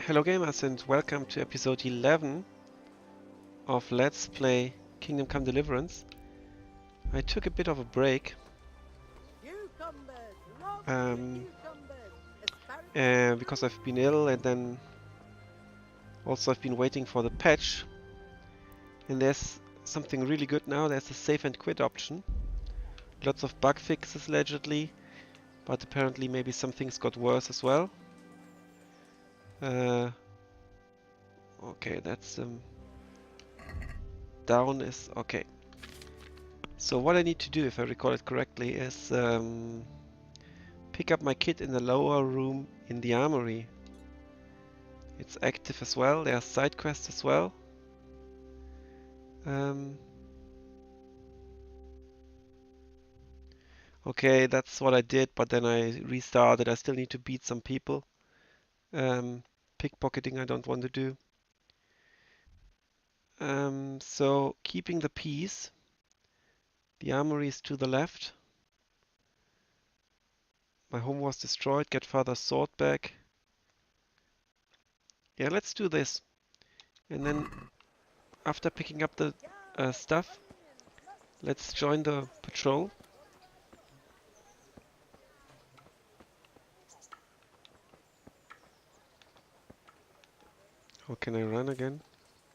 Hello gamers and welcome to episode 11 of Let's Play Kingdom Come Deliverance. I took a bit of a break because I've been ill, and then also I've been waiting for the patch, and there's something really good now. There's a save and quit option. Lots of bug fixes allegedly, but apparently maybe some things got worse as well. Okay, that's down is okay. So what I need to do, if I recall it correctly, is pick up my kit in the lower room in the Armory. It's active as well. There are side quests as well. Okay, that's what I did, but then I restarted. I still need to beat some people. Pickpocketing I don't want to do. So keeping the peace. The Armory is to the left. My home was destroyed. Get father's sword back. Yeah, let's do this. And then after picking up the stuff, let's join the patrol. How can I run again?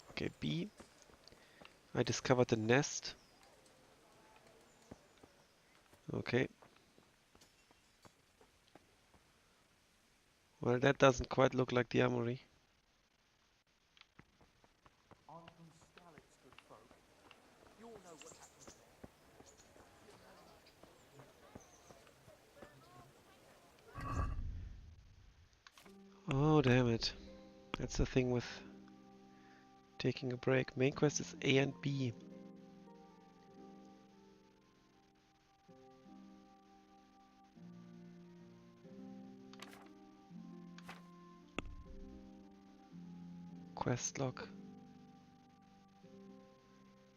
Okay, B. I discovered the nest. Okay. Well, that doesn't quite look like the Armory. Oh, damn it. That's the thing with taking a break. Main quest is A and B. Quest log.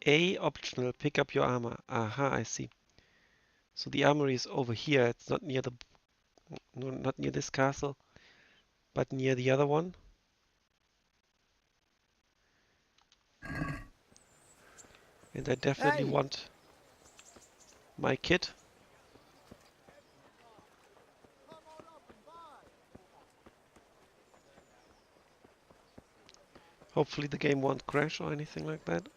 A optional, pick up your armor. Aha, I see. So the Armory is over here. It's not near the, no, not near this castle, but near the other one. And I definitely want my kit. Hopefully the game won't crash or anything like that.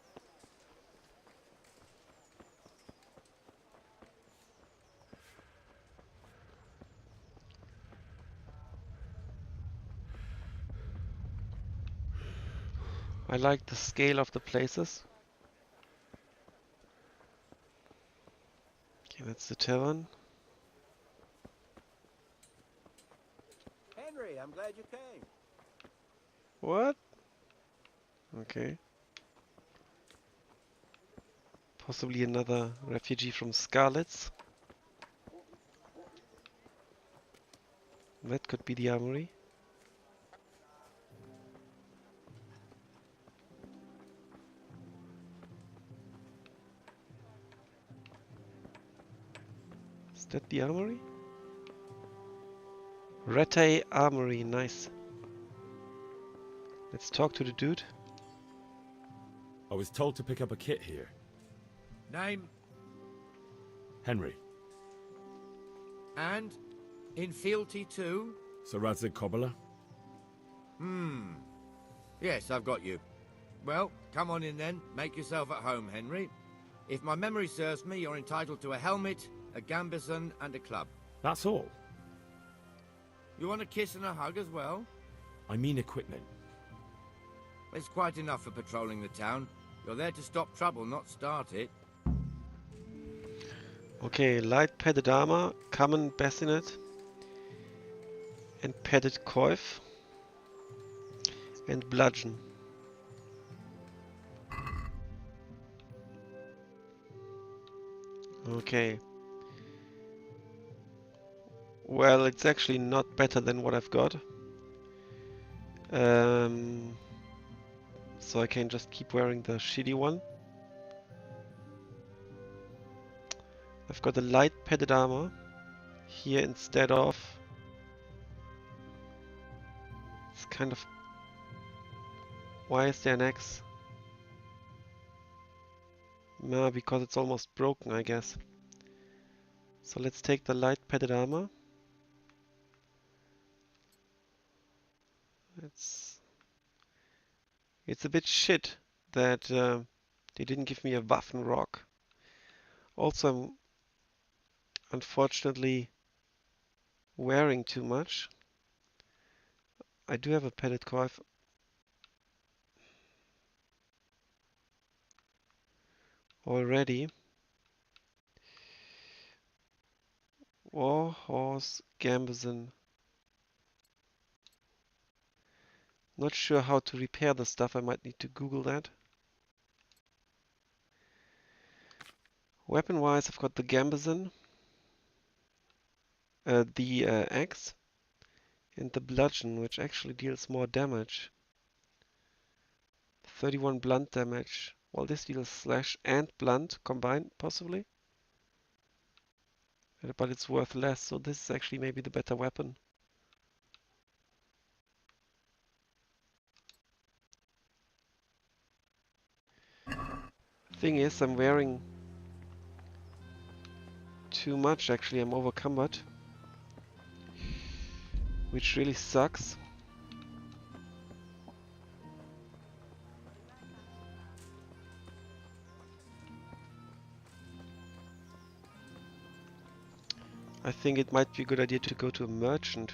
I like the scale of the places. Okay, that's the tavern. Henry, I'm glad you came. What? Okay. Possibly another refugee from Scarlet's. That could be the Armory. Is that the Armory? Rattay Armory, nice. Let's talk to the dude. I was told to pick up a kit here. Name Henry. and in fealty too? Sir Radzig Cobbler? Yes, I've got you. Well, come on in then. Make yourself at home, Henry. If my memory serves me, you're entitled to a helmet, a gambeson, and a club. That's all? You want a kiss and a hug as well? I mean equipment. It's quite enough for patrolling the town. You're there to stop trouble, not start it. Okay, light padded armor, common bassinet, and padded coif, and bludgeon. Okay. Well, it's actually not better than what I've got. So I can just keep wearing the shitty one. I've got a light padded armor here instead of... It's kind of Why is there an X? Nah, because it's almost broken, I guess. So let's take the light padded armor. It's a bit shit that they didn't give me a Waffenrock. Also, I'm unfortunately wearing too much. I do have a padded coif already. Warhorse Gambison. Not sure how to repair the stuff. I might need to Google that. Weapon-wise, I've got the Gambison, the axe, and the bludgeon, which actually deals more damage. 31 blunt damage. Well, this deals slash and blunt combined, possibly. But it's worth less, so this is actually maybe the better weapon. Thing is, I'm wearing too much actually. I'm overcumbered, which really sucks. I think it might be a good idea to go to a merchant.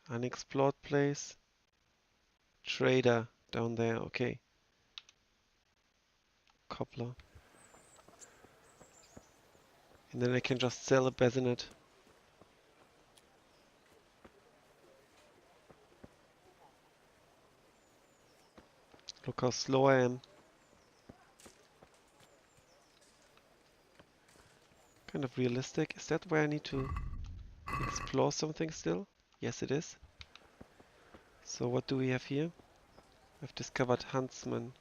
Unexplored place. Trader down there, okay. Cobbler. And then I can just sell a bassinet. Look how slow I am. Kind of realistic. Is that where I need to explore something still? Yes, it is. So what do we have here? I've discovered Huntsman.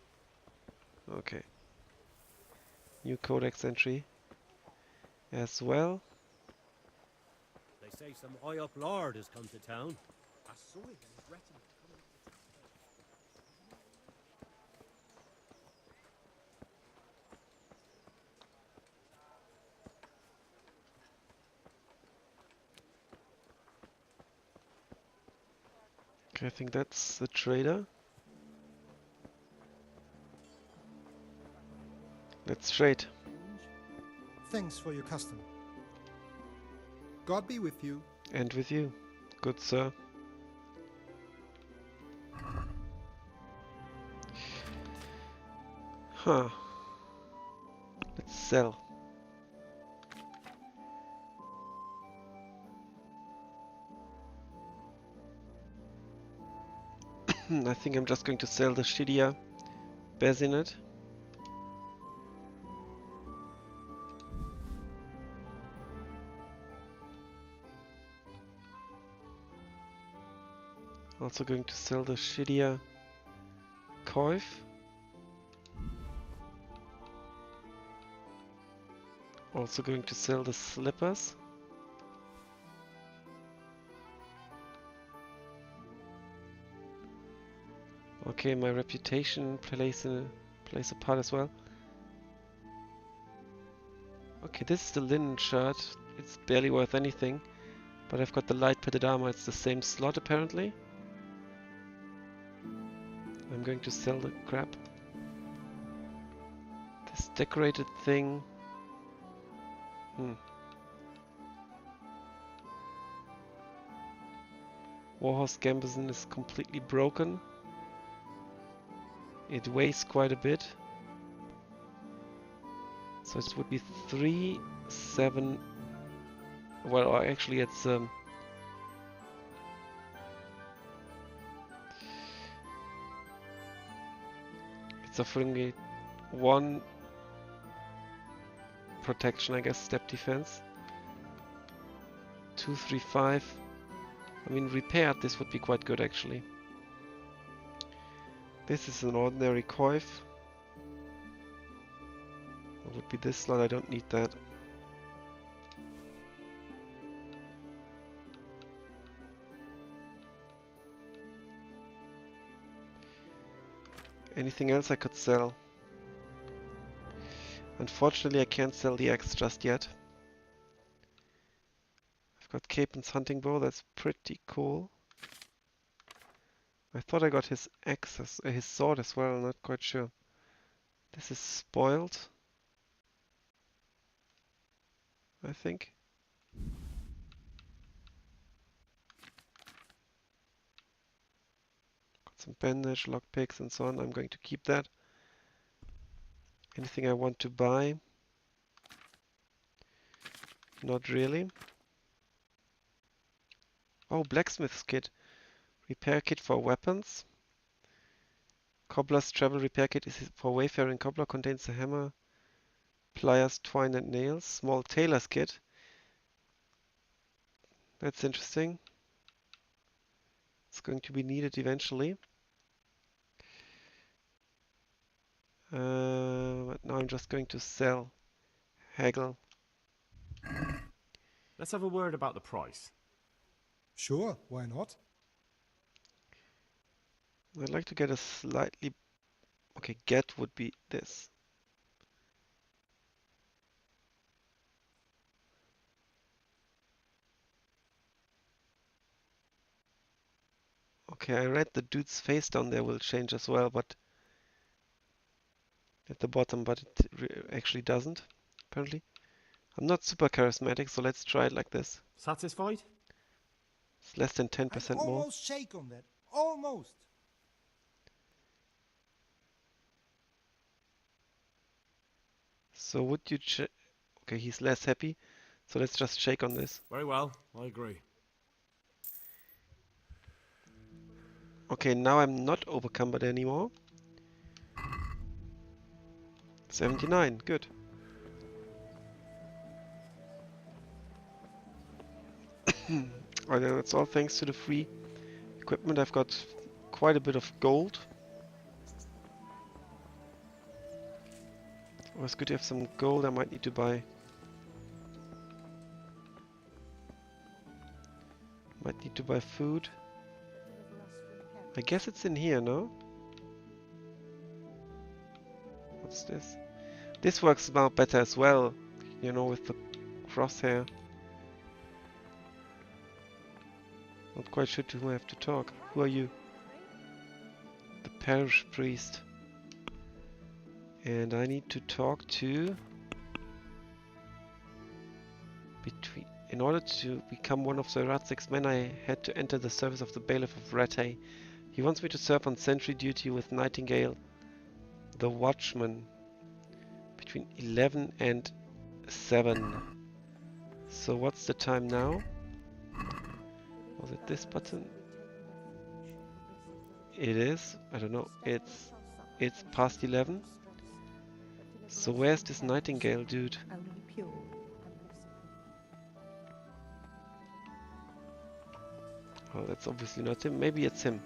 Okay. New codex entry as well. They say some high up lord has come to town. I saw him and his retinue coming up the Okay, I think that's the trader. Let's trade. Thanks for your custom. God be with you. And with you, good sir. Huh. Let's sell. I think I'm just going to sell the shittier bassinet. Also going to sell the shittier coif. Also going to sell the slippers. Okay, my reputation plays a part as well. Okay, this is the linen shirt. It's barely worth anything, but I've got the light padded armor. It's the same slot apparently. I'm going to sell the crap. This decorated thing. Warhorse Gambison is completely broken. It weighs quite a bit. So it would be 3, 7. Well, actually, it's offering me 1 protection, I guess, step defense. 2, 3, 5. I mean, repaired, this would be quite good actually. This is an ordinary coif. It would be this slot, I don't need that. Anything else I could sell? Unfortunately, I can't sell the axe just yet. I've got Capen's hunting bow, that's pretty cool. I thought I got his axe, his sword as well, I'm not quite sure. This is spoiled, I think. Got some bandage, lockpicks and so on, I'm going to keep that. Anything I want to buy? Not really. Oh, blacksmith's kit. Repair kit for weapons. Cobbler's travel repair kit is for wayfaring cobbler, contains a hammer, pliers, twine and nails. Small tailor's kit. That's interesting. It's going to be needed eventually. But now I'm just going to sell. Haggle. Let's have a word about the price. Sure, why not? I'd like to get a slightly... Okay, get would be this. Okay, I read the dude's face down there will change as well, but at the bottom, but it actually doesn't, apparently. I'm not super charismatic, so let's try it like this. Satisfied? It's less than I'd 10% more. almost shake on that. Almost. So would you okay, he's less happy, so let's just shake on this. Very well, I agree. Okay, now I'm not overcumbered anymore. 79, good. Oh, yeah, that's all thanks to the free equipment. I've got quite a bit of gold. Oh, it's good to have some gold. I might need to buy. Might need to buy food. I guess it's in here, no? What's this? This works now better as well, you know, with the crosshair. Not quite sure to whom I have to talk. Who are you? The parish priest. And I need to talk to... In order to become one of the Rattay's men, I had to enter the service of the bailiff of Rattay. He wants me to serve on sentry duty with Nightingale, the watchman, between 11 and 7. So what's the time now? Was it this button? It is. I don't know. It's past 11. So where's this Nightingale dude? Oh, that's obviously not him. Maybe it's him.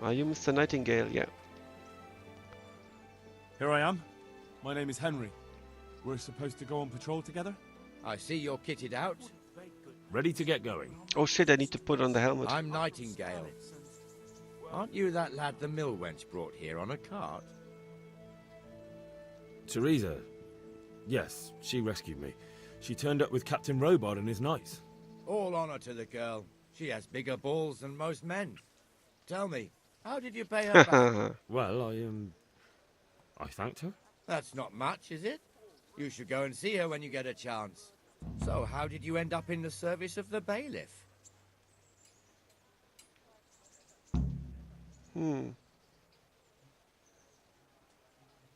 Are you Mr. Nightingale? Yeah. Here I am. My name is Henry. We're supposed to go on patrol together? I see you're kitted out. Ready to get going. Oh shit, I need to put on the helmet. I'm Nightingale. Aren't you that lad the mill wench brought here on a cart? Teresa. Yes, she rescued me. She turned up with Captain Robard and his knights. All honor to the girl. She has bigger balls than most men. Tell me, how did you pay her back? Well, I thanked her. That's not much, is it? You should go and see her when you get a chance. So, how did you end up in the service of the bailiff?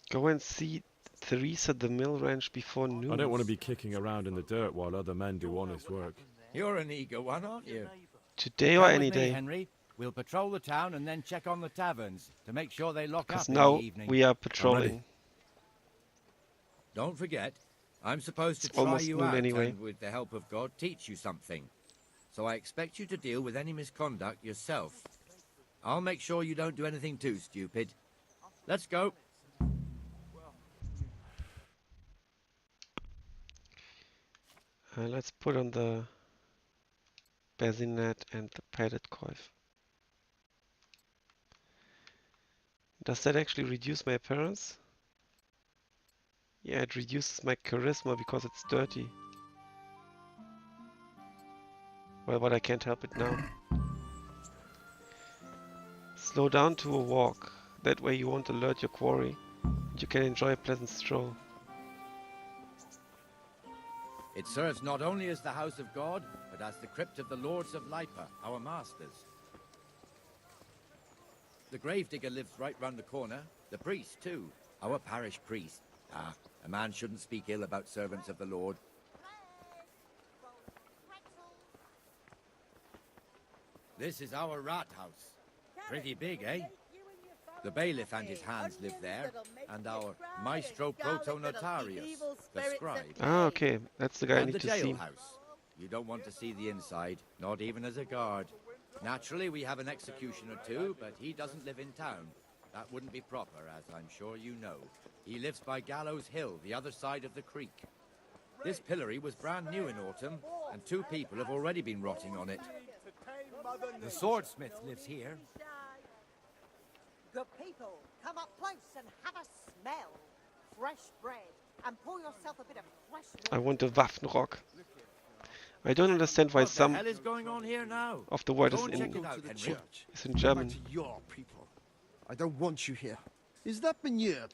Go and see Teresa the mill ranch before noon. I don't want to be kicking around in the dirt while other men do honest work. You're an eager one, aren't you? Today or Come any with me, day. Henry. We'll patrol the town and then check on the taverns to make sure they lock up Because in now the evening. we are patrolling. ready. Don't forget, I'm supposed to It's try almost you noon out anyway. and, with the help of God, teach you something. So I expect you to deal with any misconduct yourself. I'll make sure you don't do anything too stupid. Let's go. Let's put on the bassinet and the padded coif. Does that actually reduce my appearance? Yeah, it reduces my charisma because it's dirty. Well, but I can't help it now. Slow down to a walk. That way you won't alert your quarry. And you can enjoy a pleasant stroll. It serves not only as the house of God, but as the crypt of the lords of Lipa, our masters. The gravedigger lives right round the corner. The priest, too. Our parish priest. Ah, a man shouldn't speak ill about servants of the Lord. This is our rat house. Pretty big, eh? The bailiff and his hands live there, and our maestro protonotarius, the scribe. Ah, okay. That's the guy I And need the to see. jailhouse. You don't want to see the inside, not even as a guard. Naturally, we have an executioner too, but he doesn't live in town. That wouldn't be proper, as I'm sure you know. He lives by Gallows Hill, the other side of the creek. This pillory was brand new in autumn, and 2 people have already been rotting on it. The swordsmith lives here. Good people, come up close and have a smell. Fresh bread, and pour yourself a bit of fresh I milk. want a Waffenrock. I don't understand why What the some hell is going on here now? of the word Go is and check in it out, Henry. Church. is in German. Back to your people. I don't want you here. Is that manure?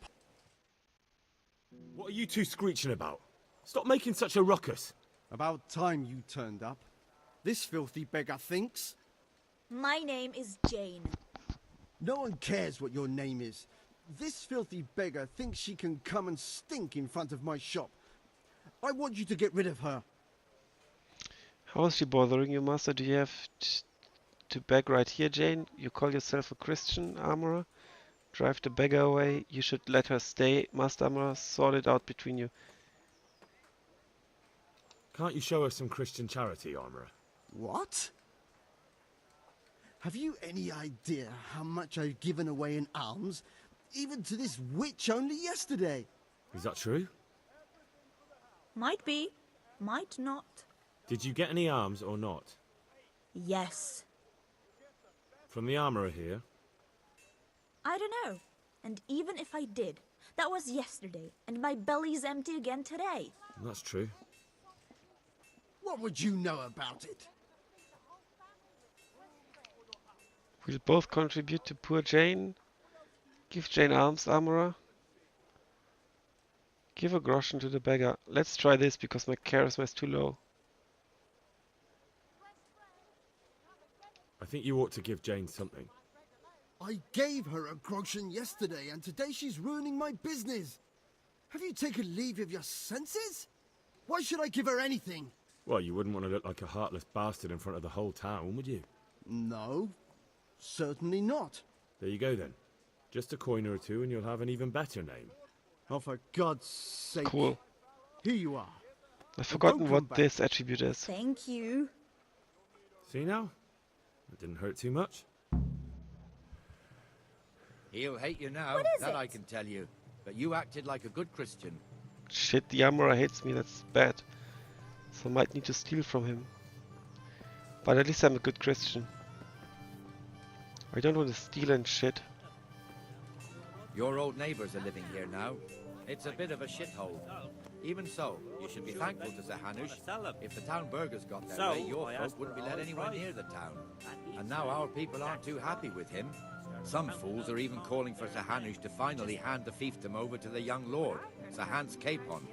What are you two screeching about? Stop making such a ruckus. About time you turned up. This filthy beggar thinks. My name is Jane. No one cares what your name is. This filthy beggar thinks she can come and stink in front of my shop. I want you to get rid of her. How is she bothering you, Master? Do you have to beg right here, Jane? You call yourself a Christian, Armorer? Drive the beggar away. You should let her stay, Master Armorer. Sort it out between you. Can't you show us some Christian charity, Armourer? What? Have you any idea how much I've given away in alms? Even to this witch only yesterday. Is that true? Might be, might not. Did you get any arms or not? Yes. From the Armourer here? I don't know. And even if I did, that was yesterday, and my belly's empty again today. That's true. What would you know about it? We'll both contribute to poor Jane. Give Jane alms, Armorer. Give a groschen to the beggar. Let's try this because my charisma is too low. I think you ought to give Jane something. I gave her a groschen yesterday, and today she's ruining my business. Have you taken leave of your senses? Why should I give her anything? Well, you wouldn't want to look like a heartless bastard in front of the whole town, would you? No, certainly not. There you go then. Just a coin or two and you'll have an even better name. Oh, for God's sake. Cool. Here you are. I've forgotten come what back. this attribute is. Thank you. See now? It didn't hurt too much. He'll hate you now, What is that I it? can tell you. But you acted like a good Christian. Shit, the Armorer hates me, that's bad. So I might need to steal from him. But at least I'm a good Christian. I don't want to steal and shit. Your old neighbors are living here now. It's a bit of a shithole. Even so, you should be thankful to Zahanush. If the town burghers got their So, way, your I folk asked wouldn't be for let all anywhere price. near the town. And now our people aren't too happy with him. Some fools are even calling for Zahanush to finally hand the fiefdom over to the young lord, Sir Hans Capon.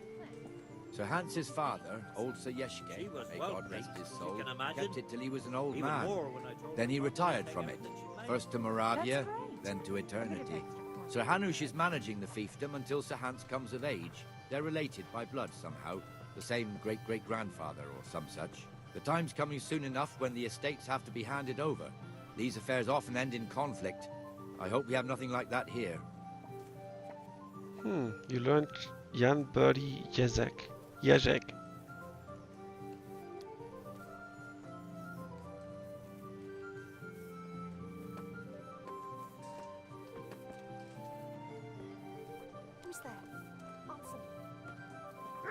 Sir Hans's father, old Sir She Yeshke, was may well God rest his pleased, soul, you can imagine. kept it till he was an old Even man. more when I told Then he her retired about from the it, effort she made. first to Moravia, That's right. then to eternity. Sir Hanush is managing the fiefdom until Sir Hans comes of age. They're related by blood somehow, the same great-great-grandfather or some such. The time's coming soon enough when the estates have to be handed over. These affairs often end in conflict. I hope we have nothing like that here. You learned Jan Birdie Jezek. Jezek. Who's there? Answer me.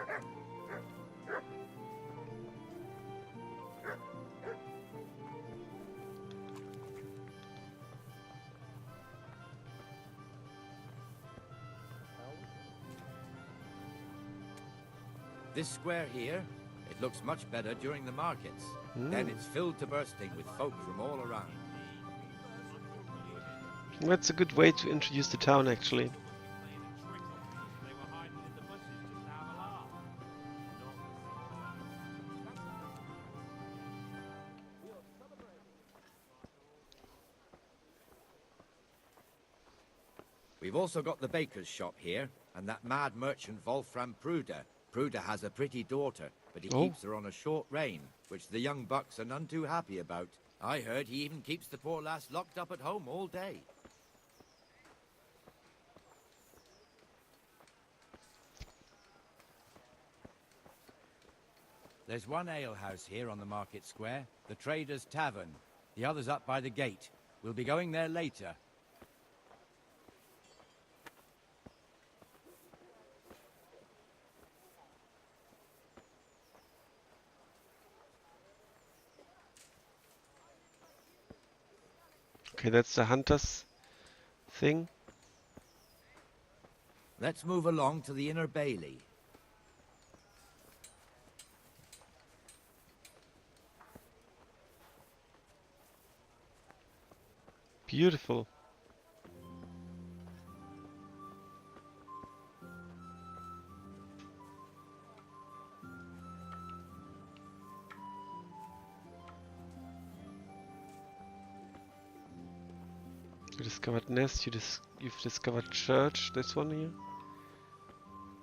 This square here, it looks much better during the markets. Then it's filled to bursting with folk from all around. That's a good way to introduce the town, actually. We've also got the baker's shop here, and that mad merchant Wolfram Pruder. Pruder has a pretty daughter, but he keeps her on a short rein, which the young bucks are none too happy about. I heard he even keeps the poor lass locked up at home all day. There's one alehouse here on the market square, the Trader's Tavern. The other's up by the gate. We'll be going there later. Okay, that's the hunter's thing. Let's move along to the inner bailey. Beautiful. You discovered nest, you've discovered church, this one here.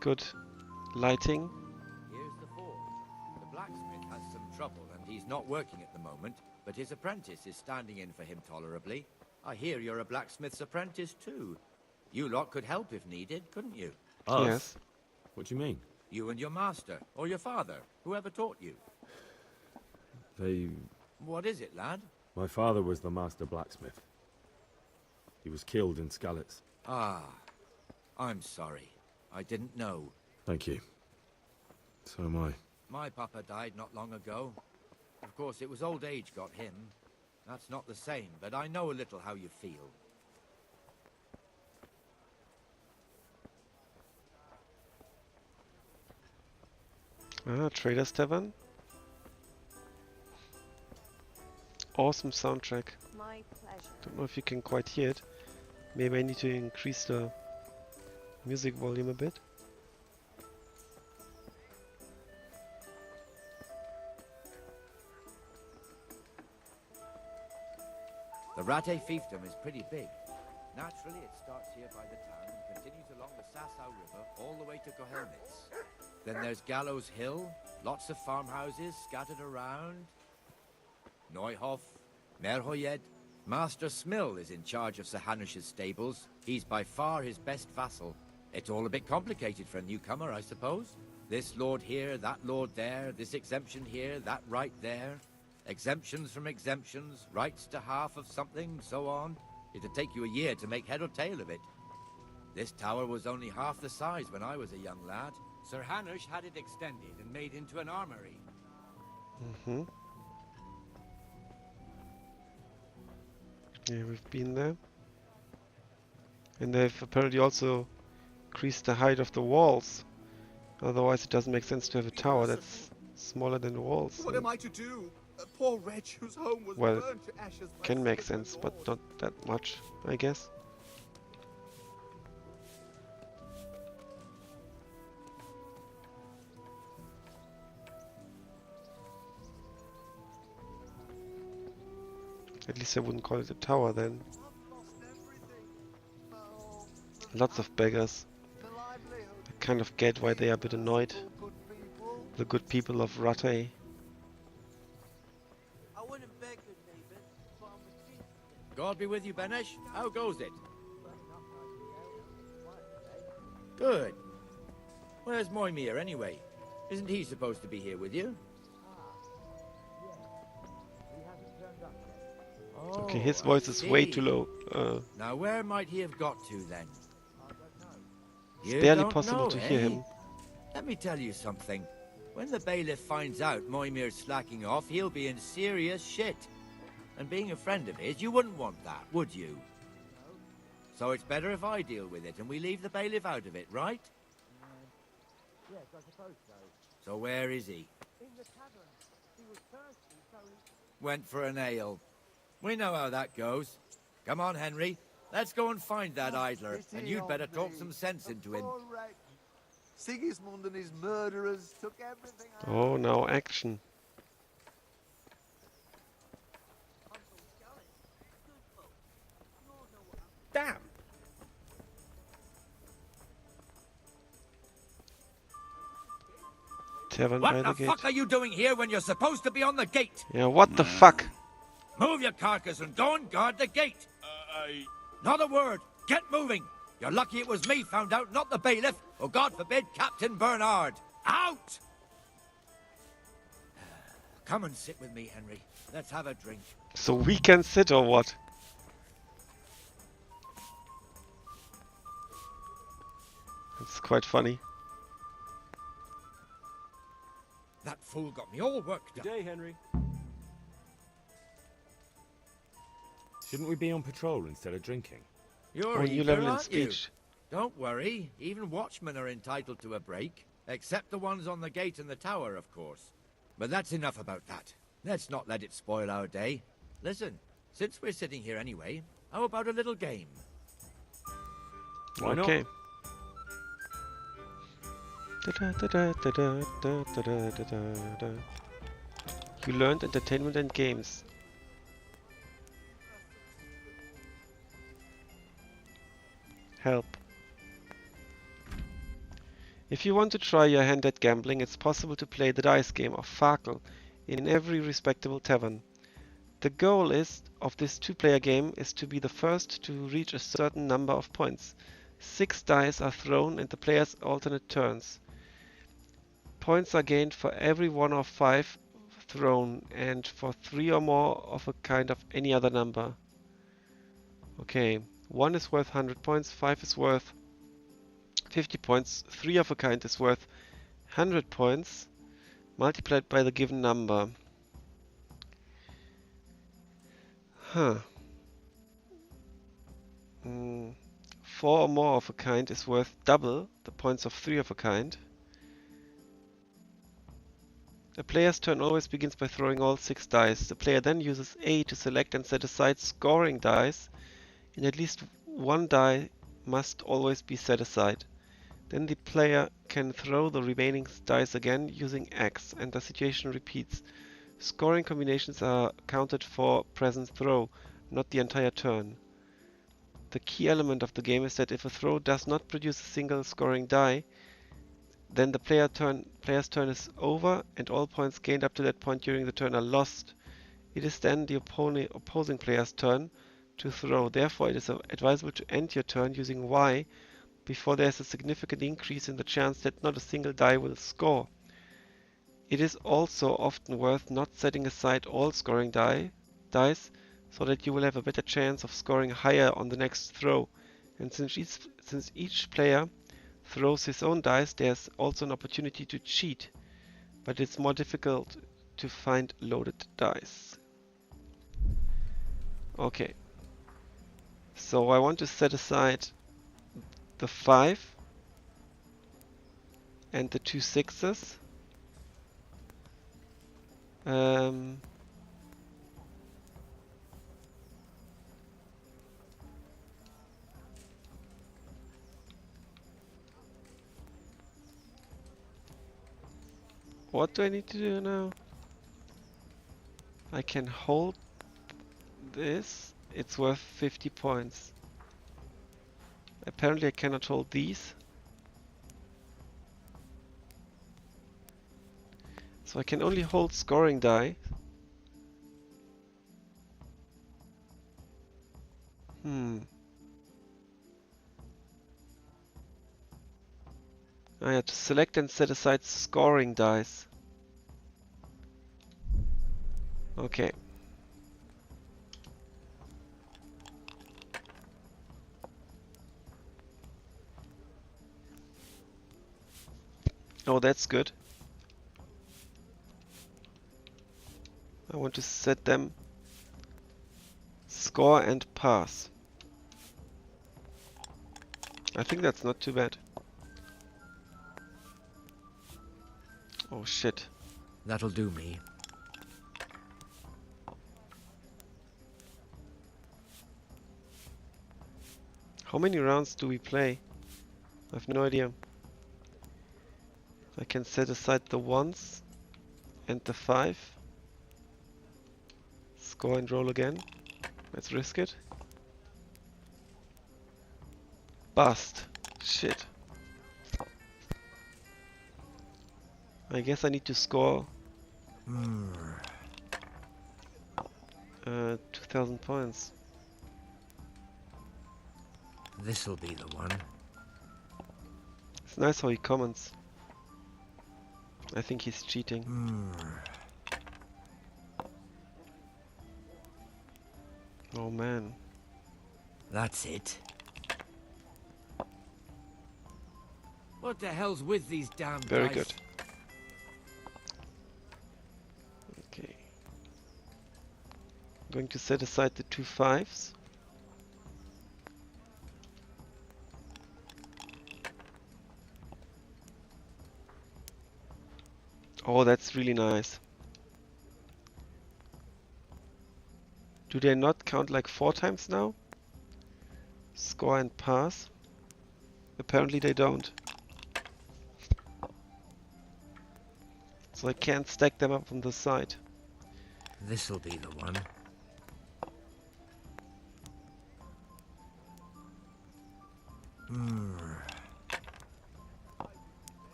Good lighting. Here's the forge. The blacksmith has some trouble and he's not working at the moment, but his apprentice is standing in for him tolerably. I hear you're a blacksmith's apprentice too. You lot could help if needed, couldn't you? Us? Yes. What do you mean? You and your master, or your father, whoever taught you. What is it, lad? My father was the master blacksmith. He was killed in Skalitz. Ah, I'm sorry. I didn't know. Thank you. So am I. My papa died not long ago. Of course, it was old age got him. That's not the same, but I know a little how you feel. Ah, Trader's Tavern. Awesome soundtrack. My pleasure. Don't know if you can quite hear it. Maybe I need to increase the music volume a bit. The Rattay fiefdom is pretty big. Naturally, it starts here by the town and continues along the Sasau River all the way to Bohemia. Then there's Gallows Hill, lots of farmhouses scattered around. Neuhof, Merhoyed. Master Smill is in charge of Sir Hanush's stables. He's by far his best vassal. It's all a bit complicated for a newcomer, I suppose. This lord here, that lord there, this exemption here, that right there. Exemptions from exemptions, rights to half of something, so on. It'd take you a year to make head or tail of it. This tower was only half the size when I was a young lad. Sir Hanush had it extended and made into an armory. Mm-hmm. Yeah, we've been there. And they've apparently also increased the height of the walls. Otherwise it doesn't make sense to have a tower that's smaller than the walls. What am I to do? A poor wretch whose home was Well, burned to ashes by can make Sir sense, but Lord. not that much, I guess. At least I wouldn't call it a tower then. Lots of beggars. I kind of get why they are a bit annoyed. The good people of Rattay. I wouldn't beg good neighbours, but I'm a chief. God be with you, Benesh. How goes it? Good. Where's Moimir anyway? Isn't he supposed to be here with you? Okay, his Oh, voice I is way see. too low. Now where might he have got to then? It's You barely don't possible know, to hear eh? him. Let me tell you something. When the bailiff finds out Moimir's slacking off, he'll be in serious shit. And being a friend of his, you wouldn't want that, would you? So it's better if I deal with it and we leave the bailiff out of it, right? Yes, I suppose so. So where is he? In the tavern. He was thirsty, so he... Went for an ale. We know how that goes. Come on, Henry. Let's go and find that idler, and you'd better talk some sense into him. Sigismund and his murderers took everything out. Oh, now action. Damn! Tavern by What the the gate. fuck are you doing here when you're supposed to be on the gate? Yeah, what the fuck? Move your carcass and go and guard the gate. Not a word. Get moving. You're lucky it was me found out, not the bailiff, or God forbid, Captain Bernard. Out! Come and sit with me, Henry. Let's have a drink. So we can sit or what? It's quite funny. That fool got me all worked Good up. day, Henry. Shouldn't we be on patrol instead of drinking? You're Oh, new eager, level in aren't you? speech. Don't worry. Even watchmen are entitled to a break. Except the ones on the gate and the tower, of course. But that's enough about that. Let's not let it spoil our day. Listen, since we're sitting here anyway, how about a little game? Why not? Okay. Da-da-da-da-da-da-da-da-da-da. You learned entertainment and games. Help. If you want to try your hand at gambling, it's possible to play the dice game of Farkle in every respectable tavern. The goal of this two-player game is to be the first to reach a certain number of points. 6 dice are thrown and the players alternate turns. Points are gained for every 1 of 5 thrown and for 3 or more of a kind of any other number. Okay, 1 is worth 100 points, 5 is worth 50 points, 3 of a kind is worth 100 points, multiplied by the given number. Huh. 4 or more of a kind is worth double the points of 3 of a kind. A player's turn always begins by throwing all 6 dice. The player then uses A to select and set aside scoring dice, and at least 1 die must always be set aside. Then the player can throw the remaining dice again using X, and the situation repeats. Scoring combinations are counted for present throw, not the entire turn. The key element of the game is that if a throw does not produce a single scoring die, then the player's turn is over and all points gained up to that point during the turn are lost. It is then the opposing player's turn to throw. Therefore, it is advisable to end your turn using Y before there is a significant increase in the chance that not a single die will score. It is also often worth not setting aside all scoring dice so that you will have a better chance of scoring higher on the next throw. And since each player throws his own dice, there's also an opportunity to cheat, but it's more difficult to find loaded dice. Okay, so I want to set aside the 5 and the 2 6s. What do I need to do now? I can hold this. It's worth 50 points. Apparently I cannot hold these. So I can only hold scoring die. I have to select and set aside scoring dice. Okay. Oh, that's good. I want to set them score and pass. I think that's not too bad. Oh shit. That'll do me. How many rounds do we play? I have no idea. I can set aside the 1s and the 5. Score and roll again. Let's risk it. Bust. Shit. I guess I need to score 2000 points. This'll be the one. It's nice how he comments. I think he's cheating. Oh man. That's it. What the hell's with these damn Very dice? good. Okay. I'm going to set aside the 2 5s. Oh, that's really nice. Do they not count like 4 times now? Score and pass? Apparently they don't. So I can't stack them up on the side. This'll be the one.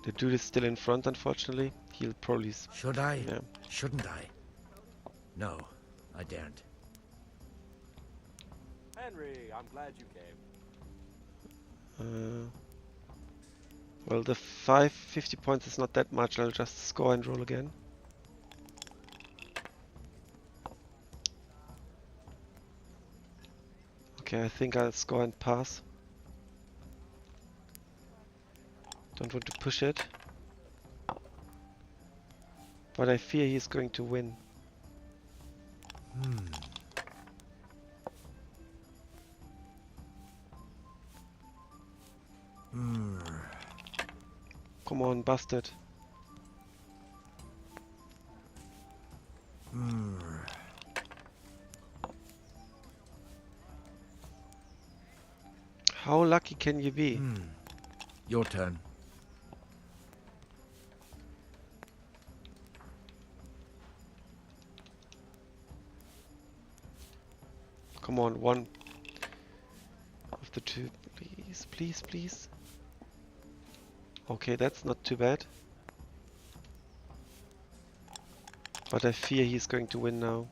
The dude is still in front, unfortunately. He'll probably... Should I? Yeah. Shouldn't I? No, I daren't. Henry, I'm glad you came. Well, the 50 points is not that much. I'll just score and roll again. Okay, I think I'll score and pass. Don't want to push it. But I fear he's going to win. Come on, bust it. How lucky can you be? Your turn. Come on, one of the 2, please, please, please. Okay, that's not too bad. But I fear he's going to win now.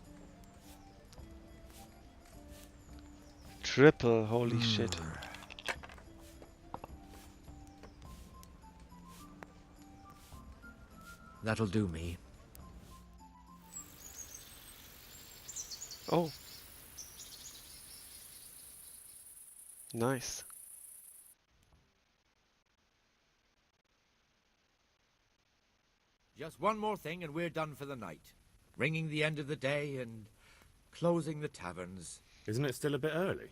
Triple, holy shit. That'll do me. Oh. Nice. Just one more thing and we're done for the night. Ringing the end of the day and closing the taverns. Isn't it still a bit early?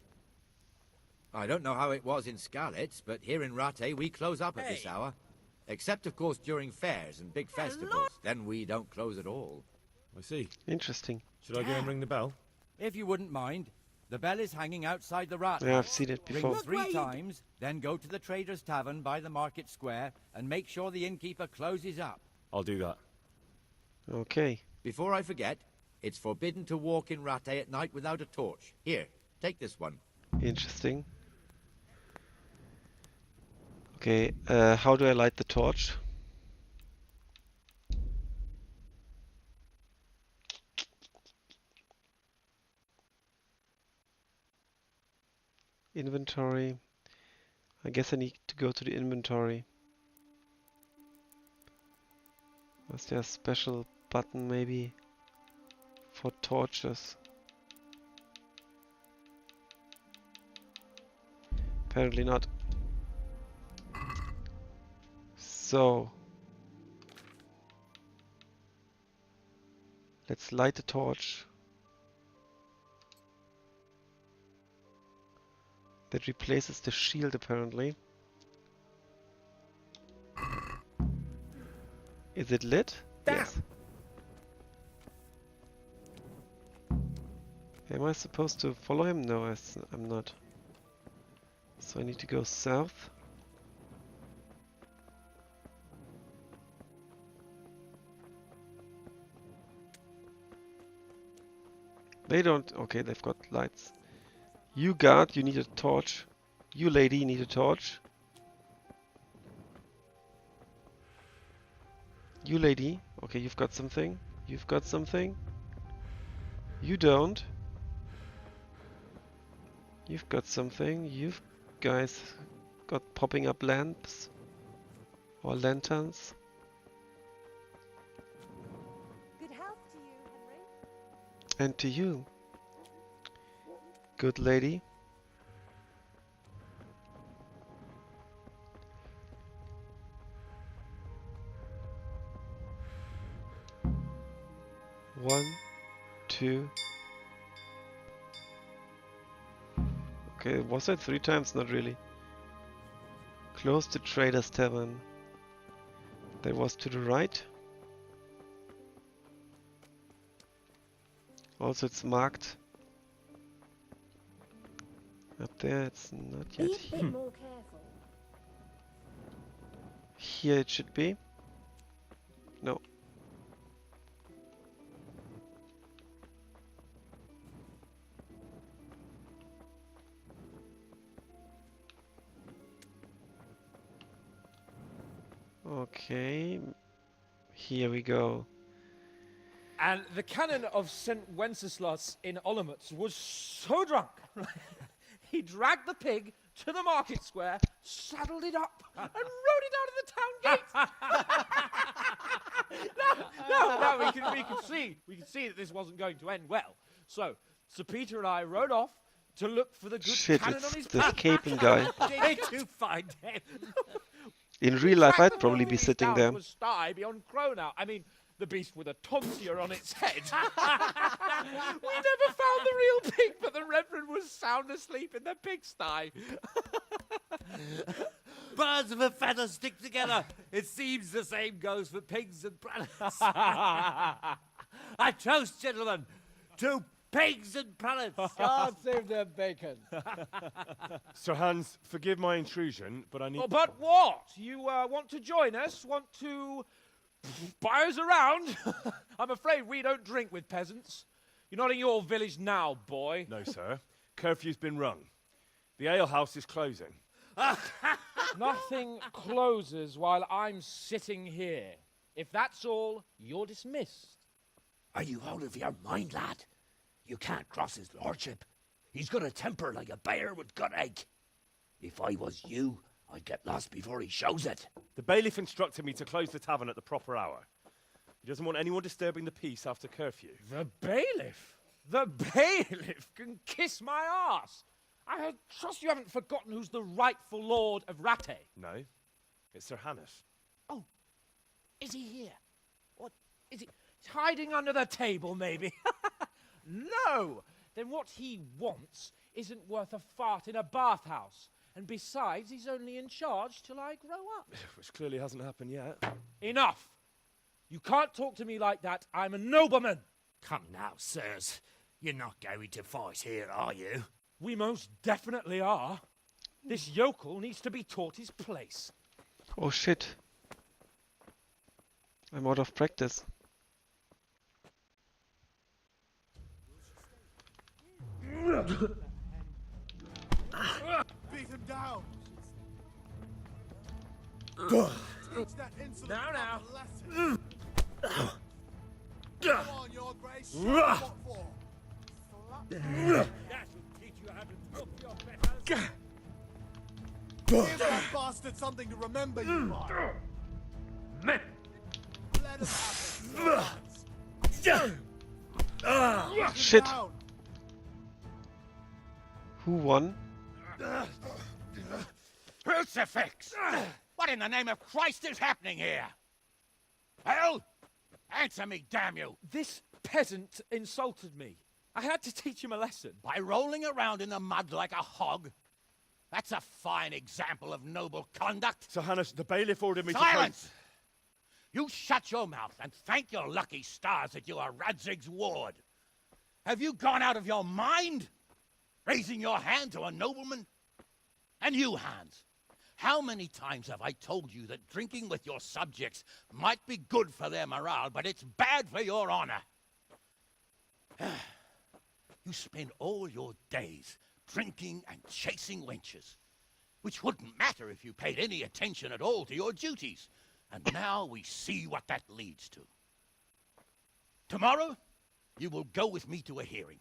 I don't know how it was in Skalitz, but here in Rattay we close up at this hour. Except, of course, during fairs and big festivals. Then we don't close at all. I see. Interesting. Should I go and ring the bell? If you wouldn't mind, the bell is hanging outside the Rattay. Yeah, I've seen it before. Ring 3 times, then go to the Trader's Tavern by the market square and make sure the innkeeper closes up. I'll do that. Okay. Before I forget, it's forbidden to walk in Rattay at night without a torch. Here, take this one. Interesting. Okay, how do I light the torch? Inventory. I guess I need to go to the inventory. Was there a special button maybe for torches? Apparently not. So let's light the torch. That replaces the shield apparently. Is it lit? Damn. Yes. Am I supposed to follow him? No, I'm not. So I need to go south. They don't... Okay, they've got lights. You guard, you need a torch. You lady need a torch. You lady, okay, you've got something. You've got something. You don't. You've got something. You've guys got popping up lamps or lanterns. Good health to you, Henry. And to you, good lady. One, two. Okay, was it 3 times? Not really. Close to Trader's Tavern. That was to the right. Also, it's marked. Up there, it's not yet. Be a bit more careful. Here it should be. No. Okay, here we go. And the canon of St. Wenceslas in Olomouc was so drunk, he dragged the pig to the market square, saddled it up, and rode it out of the town gate. No, we could see that this wasn't going to end well. So, Sir Peter and I rode off to look for the good Shit, canon it's on his this caping guy. to find him. In real life, I'd probably be sitting there. Was Stye beyond Cronow. I mean, the beast with a tonsure on its head. We never found the real pig, but the Reverend was sound asleep in the pigsty. Birds of a feather stick together. It seems the same goes for pigs and planets. I toast, gentlemen, to pigs and planets. God save their bacon. Sir Hans, forgive my intrusion, but I need... Oh, but what? You want to join us? Want to buy us around? I'm afraid we don't drink with peasants. You're not in your village now, boy. No, sir. Curfew's been rung. The alehouse is closing. Nothing closes while I'm sitting here. If that's all, you're dismissed. Are you out of your mind, lad? You can't cross his lordship. He's got a temper like a bear with gut ache. If I was you, I'd get lost before he shows it. The bailiff instructed me to close the tavern at the proper hour. He doesn't want anyone disturbing the peace after curfew. The bailiff? The bailiff can kiss my arse. I trust you haven't forgotten who's the rightful lord of Rattay. No, it's Sir Hannes. Oh, is he here? What, is he hiding under the table, maybe? No! Then what he wants isn't worth a fart in a bathhouse. And besides, he's only in charge till I grow up. Which clearly hasn't happened yet. Enough! You can't talk to me like that. I'm a nobleman. Come now, sirs. You're not going to fight here, are you? We most definitely are. This yokel needs to be taught his place. Oh shit. I'm out of practice. Beat him down. Teach that insolent Now. a lesson. Come on, your grace. What for? That will teach you how to talk your betters. Give that bastard something to remember you by. Let us have it. Shit. Down. Who won? Crucifix! What in the name of Christ is happening here? Hell? Answer me, damn you! This peasant insulted me. I had to teach him a lesson. By rolling around in the mud like a hog? That's a fine example of noble conduct. Sir Hannes, the bailiff ordered me Silence! You shut your mouth and thank your lucky stars that you are Radzig's ward. Have you gone out of your mind? Raising your hand to a nobleman? And you, Hans, how many times have I told you that drinking with your subjects might be good for their morale, but it's bad for your honor? You spend all your days drinking and chasing wenches, which wouldn't matter if you paid any attention at all to your duties. And now we see what that leads to. Tomorrow, you will go with me to a hearing.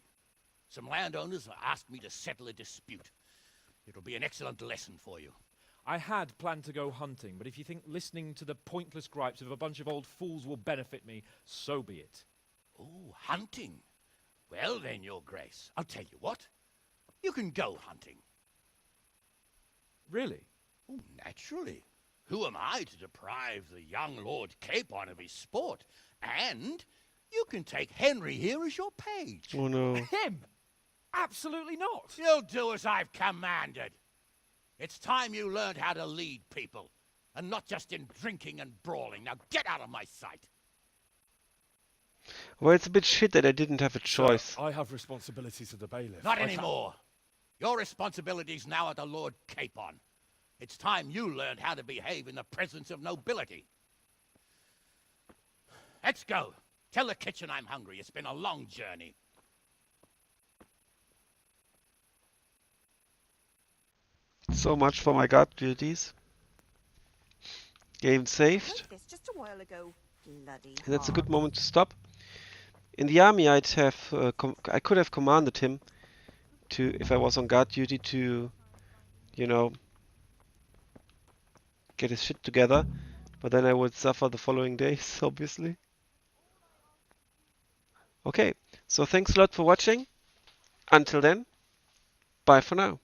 Some landowners have asked me to settle a dispute. It'll be an excellent lesson for you. I had planned to go hunting, but if you think listening to the pointless gripes of a bunch of old fools will benefit me, so be it. Oh, hunting. Well then, Your Grace, I'll tell you what. You can go hunting. Really? Oh, naturally. Who am I to deprive the young Lord Capon of his sport? And you can take Henry here as your page. Oh no. Him? Absolutely not. You'll do as I've commanded. It's time you learned how to lead people, and not just in drinking and brawling. Now get out of my sight. Well, it's a bit shit that I didn't have a choice. Sir, I have responsibilities to the bailiff. Not anymore. Your responsibilities now are the Lord Capon. It's time you learned how to behave in the presence of nobility. Let's go. Tell the kitchen I'm hungry. It's been a long journey. So much for my guard duties. Game saved. This just a while ago. Bloody And that's a good hard. moment to stop. In the army, I could have commanded him to, if I was on guard duty, to, you know, get his shit together. But then I would suffer the following days, obviously. Okay, so thanks a lot for watching. Until then, bye for now.